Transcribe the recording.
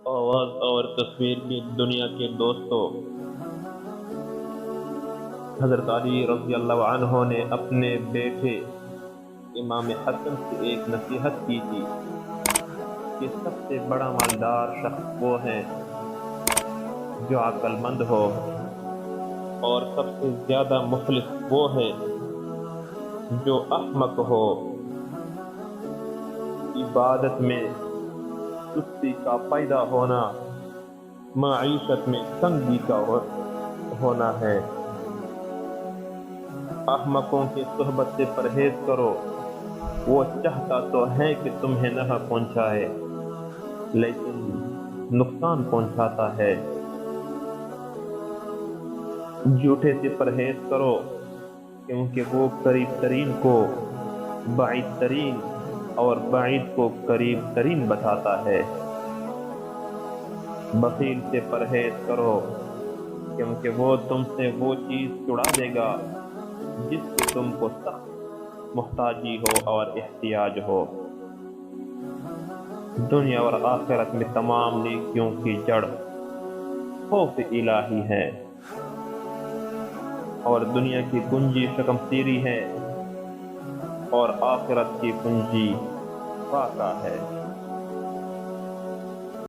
آواز اور تصویر کی دنیا کے دوستوں، حضرت علی رضی اللہ عنہ نے اپنے بیٹے امام حسن سے ایک نصیحت کی تھی کہ سب سے بڑا مالدار شخص وہ ہے جو عقل مند ہو، اور سب سے زیادہ مفلس وہ ہے جو احمق ہو۔ عبادت میں سستی کا پیدا ہونا معیشت میں تنگی کا ہونا ہے۔ احمقوں کی صحبت سے پرہیز کرو، وہ چاہتا تو ہے کہ تمہیں نفع پہنچائے لیکن نقصان پہنچاتا ہے۔ جھوٹے سے پرہیز کرو کیونکہ وہ قریب ترین کو بعید ترین اور بعید کو قریب ترین بتاتا ہے۔ بخیل سے پرہیز کرو کیونکہ وہ تم سے وہ چیز چڑا دے گا جس کی تم کو سخت محتاجی ہو اور احتیاج ہو۔ دنیا اور آخرت میں تمام نیکیوں کی جڑ خوف الہی ہے، اور دنیا کی کنجی شکم سیری ہے اور آخرت کی کنجی فاقہ ہے۔